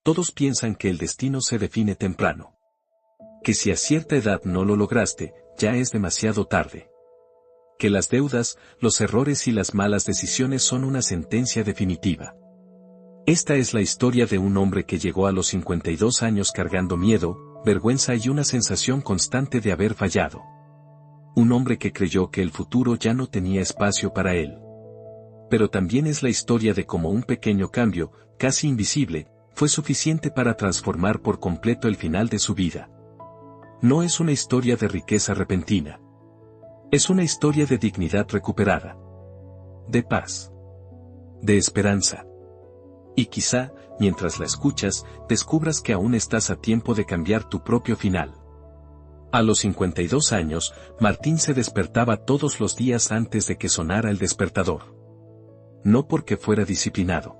Todos piensan que el destino se define temprano. Que si a cierta edad no lo lograste, ya es demasiado tarde. Que las deudas, los errores y las malas decisiones son una sentencia definitiva. Esta es la historia de un hombre que llegó a los 52 años cargando miedo, vergüenza y una sensación constante de haber fallado. Un hombre que creyó que el futuro ya no tenía espacio para él. Pero también es la historia de cómo un pequeño cambio, casi invisible, fue suficiente para transformar por completo el final de su vida. No es una historia de riqueza repentina. Es una historia de dignidad recuperada. De paz. De esperanza. Y quizá, mientras la escuchas, descubras que aún estás a tiempo de cambiar tu propio final. A los 52 años, Martín se despertaba todos los días antes de que sonara el despertador. No porque fuera disciplinado,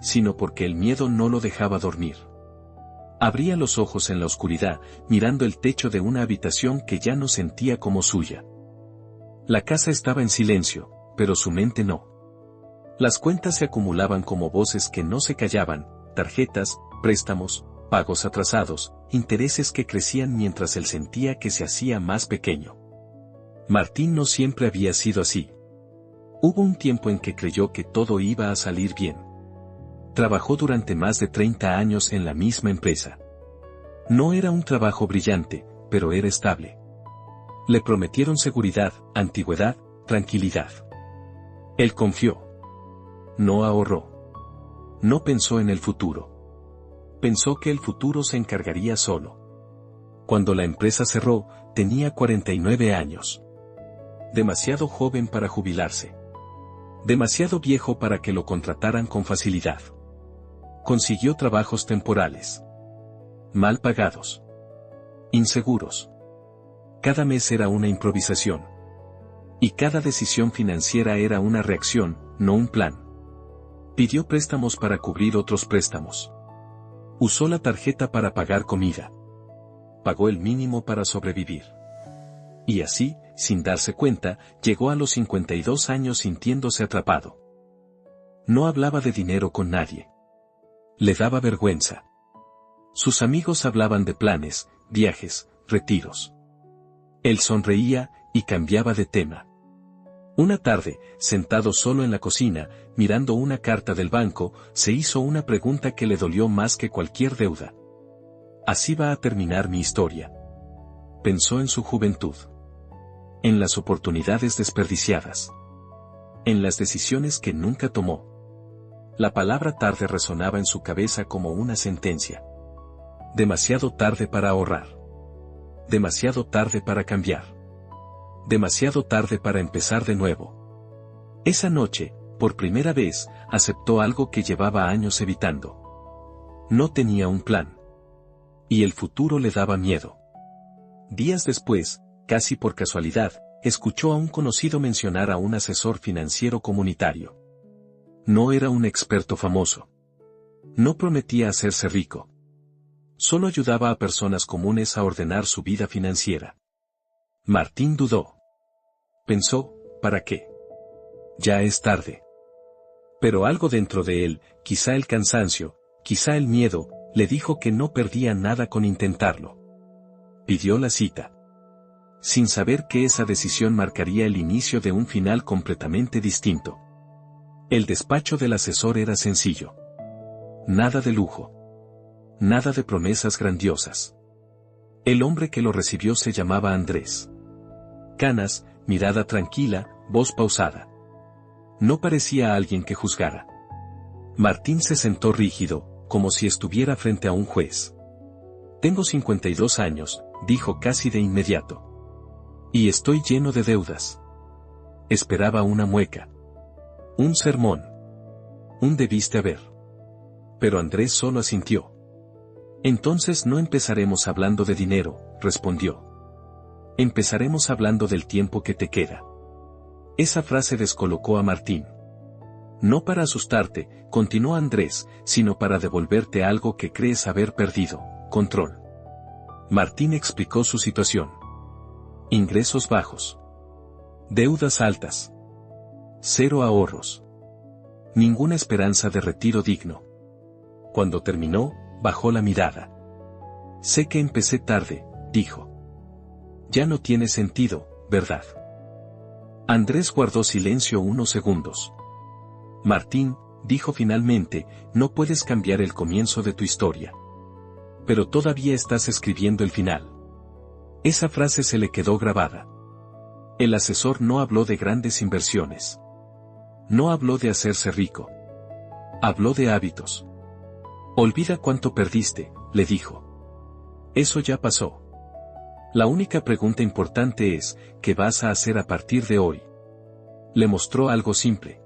sino porque el miedo no lo dejaba dormir. Abría los ojos en la oscuridad, mirando el techo de una habitación que ya no sentía como suya. La casa estaba en silencio, pero su mente no. Las cuentas se acumulaban como voces que no se callaban, tarjetas, préstamos, pagos atrasados, intereses que crecían mientras él sentía que se hacía más pequeño. Martín no siempre había sido así. Hubo un tiempo en que creyó que todo iba a salir bien. Trabajó durante más de 30 años en la misma empresa. No era un trabajo brillante, pero era estable. Le prometieron seguridad, antigüedad, tranquilidad. Él confió. No ahorró. No pensó en el futuro. Pensó que el futuro se encargaría solo. Cuando la empresa cerró, tenía 49 años. Demasiado joven para jubilarse. Demasiado viejo para que lo contrataran con facilidad. Consiguió trabajos temporales. Mal pagados. Inseguros. Cada mes era una improvisación. Y cada decisión financiera era una reacción, no un plan. Pidió préstamos para cubrir otros préstamos. Usó la tarjeta para pagar comida. Pagó el mínimo para sobrevivir. Y así, sin darse cuenta, llegó a los 52 años sintiéndose atrapado. No hablaba de dinero con nadie. Le daba vergüenza. Sus amigos hablaban de planes, viajes, retiros. Él sonreía y cambiaba de tema. Una tarde, sentado solo en la cocina, mirando una carta del banco, se hizo una pregunta que le dolió más que cualquier deuda. Así va a terminar mi historia. Pensó en su juventud. En las oportunidades desperdiciadas. En las decisiones que nunca tomó. La palabra tarde resonaba en su cabeza como una sentencia. Demasiado tarde para ahorrar. Demasiado tarde para cambiar. Demasiado tarde para empezar de nuevo. Esa noche, por primera vez, aceptó algo que llevaba años evitando. No tenía un plan. Y el futuro le daba miedo. Días después, casi por casualidad, escuchó a un conocido mencionar a un asesor financiero comunitario. No era un experto famoso. No prometía hacerse rico. Solo ayudaba a personas comunes a ordenar su vida financiera. Martín dudó. Pensó, ¿para qué? Ya es tarde. Pero algo dentro de él, quizá el cansancio, quizá el miedo, le dijo que no perdía nada con intentarlo. Pidió la cita. Sin saber que esa decisión marcaría el inicio de un final completamente distinto. El despacho del asesor era sencillo. Nada de lujo. Nada de promesas grandiosas. El hombre que lo recibió se llamaba Andrés. Canas, mirada tranquila, voz pausada. No parecía alguien que juzgara. Martín se sentó rígido, como si estuviera frente a un juez. Tengo 52 años, dijo casi de inmediato. Y estoy lleno de deudas. Esperaba una mueca. Un sermón. Un debiste haber. Pero Andrés solo asintió. Entonces no empezaremos hablando de dinero, respondió. Empezaremos hablando del tiempo que te queda. Esa frase descolocó a Martín. No para asustarte, continuó Andrés, sino para devolverte algo que crees haber perdido, control. Martín explicó su situación. Ingresos bajos. Deudas altas. 0 ahorros. Ninguna esperanza de retiro digno. Cuando terminó, bajó la mirada. Sé que empecé tarde, dijo. Ya no tiene sentido, ¿verdad? Andrés guardó silencio unos segundos. Martín, dijo finalmente, no puedes cambiar el comienzo de tu historia. Pero todavía estás escribiendo el final. Esa frase se le quedó grabada. El asesor no habló de grandes inversiones. No habló de hacerse rico. Habló de hábitos. Olvida cuánto perdiste, le dijo. Eso ya pasó. La única pregunta importante es, ¿qué vas a hacer a partir de hoy? Le mostró algo simple.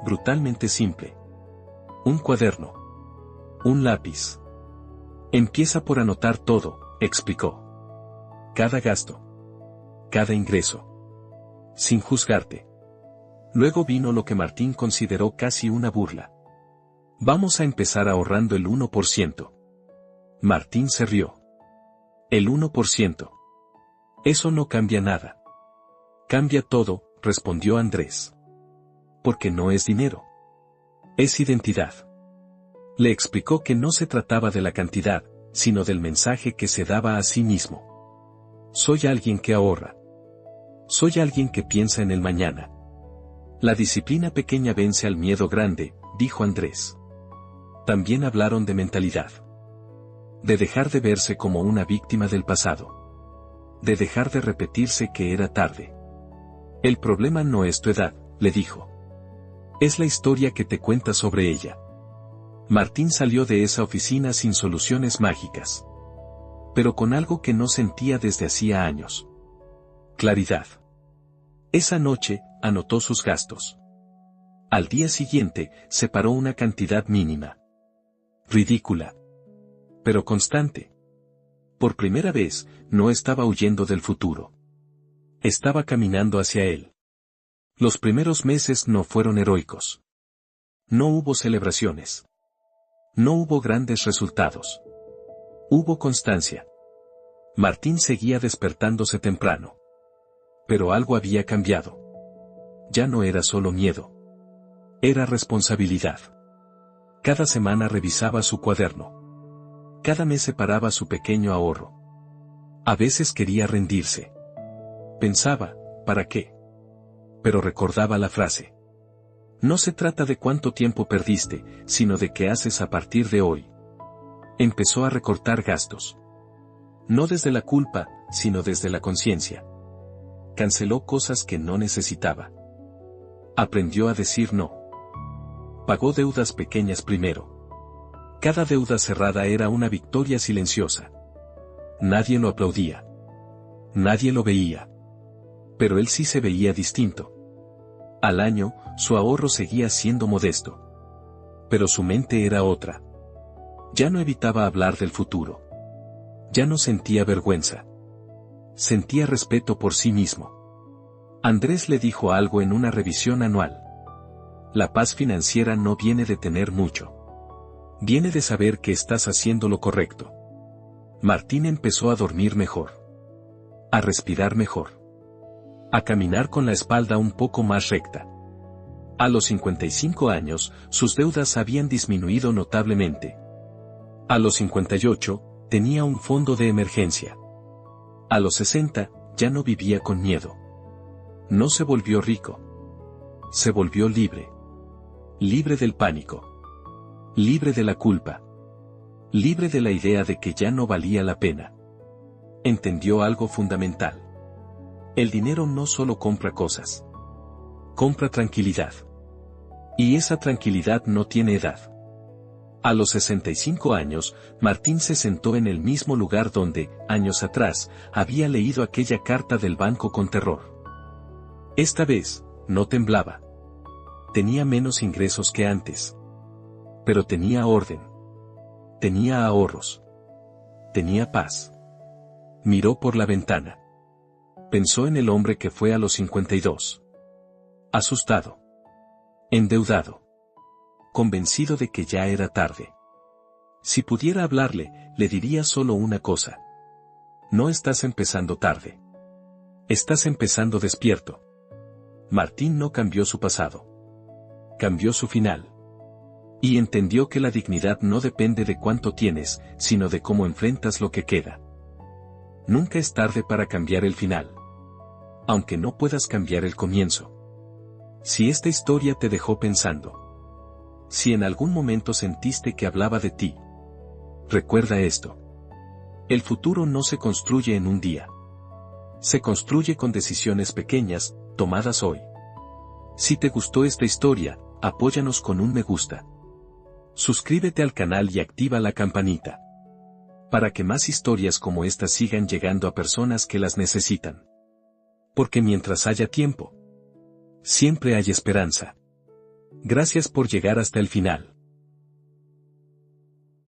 Brutalmente simple. Un cuaderno. Un lápiz. Empieza por anotar todo, explicó. Cada gasto. Cada ingreso. Sin juzgarte. Luego vino lo que Martín consideró casi una burla. Vamos a empezar ahorrando el 1%. Martín se rió. El 1%. Eso no cambia nada. Cambia todo, respondió Andrés. Porque no es dinero. Es identidad. Le explicó que no se trataba de la cantidad, sino del mensaje que se daba a sí mismo. Soy alguien que ahorra. Soy alguien que piensa en el mañana. La disciplina pequeña vence al miedo grande, dijo Andrés. También hablaron de mentalidad. De dejar de verse como una víctima del pasado. De dejar de repetirse que era tarde. El problema no es tu edad, le dijo. Es la historia que te cuentas sobre ella. Martín salió de esa oficina sin soluciones mágicas. Pero con algo que no sentía desde hacía años. Claridad. Esa noche, anotó sus gastos. Al día siguiente, separó una cantidad mínima. Ridícula. Pero constante. Por primera vez, no estaba huyendo del futuro. Estaba caminando hacia él. Los primeros meses no fueron heroicos. No hubo celebraciones. No hubo grandes resultados. Hubo constancia. Martín seguía despertándose temprano. Pero algo había cambiado. Ya no era solo miedo. Era responsabilidad. Cada semana revisaba su cuaderno. Cada mes separaba su pequeño ahorro. A veces quería rendirse. Pensaba, ¿para qué? Pero recordaba la frase. No se trata de cuánto tiempo perdiste, sino de qué haces a partir de hoy. Empezó a recortar gastos. No desde la culpa, sino desde la conciencia. Canceló cosas que no necesitaba. Aprendió a decir no. Pagó deudas pequeñas primero. Cada deuda cerrada era una victoria silenciosa. Nadie lo aplaudía. Nadie lo veía. Pero él sí se veía distinto. Al año, su ahorro seguía siendo modesto. Pero su mente era otra. Ya no evitaba hablar del futuro. Ya no sentía vergüenza. Sentía respeto por sí mismo. Andrés le dijo algo en una revisión anual. La paz financiera no viene de tener mucho. Viene de saber que estás haciendo lo correcto. Martín empezó a dormir mejor. A respirar mejor. A caminar con la espalda un poco más recta. A los 55 años, sus deudas habían disminuido notablemente. A los 58, tenía un fondo de emergencia. A los 60, ya no vivía con miedo. No se volvió rico. Se volvió libre. Libre del pánico. Libre de la culpa. Libre de la idea de que ya no valía la pena. Entendió algo fundamental. El dinero no solo compra cosas. Compra tranquilidad. Y esa tranquilidad no tiene edad. A los 65 años, Martín se sentó en el mismo lugar donde, años atrás, había leído aquella carta del banco con terror. Esta vez, no temblaba. Tenía menos ingresos que antes. Pero tenía orden. Tenía ahorros. Tenía paz. Miró por la ventana. Pensó en el hombre que fue a los 52. Asustado. Endeudado. Convencido de que ya era tarde. Si pudiera hablarle, le diría solo una cosa. No estás empezando tarde. Estás empezando despierto. Martín no cambió su pasado. Cambió su final. Y entendió que la dignidad no depende de cuánto tienes, sino de cómo enfrentas lo que queda. Nunca es tarde para cambiar el final. Aunque no puedas cambiar el comienzo. Si esta historia te dejó pensando. Si en algún momento sentiste que hablaba de ti. Recuerda esto. El futuro no se construye en un día. Se construye con decisiones pequeñas, tomadas hoy. Si te gustó esta historia, apóyanos con un me gusta. Suscríbete al canal y activa la campanita. Para que más historias como esta sigan llegando a personas que las necesitan. Porque mientras haya tiempo, siempre hay esperanza. Gracias por llegar hasta el final.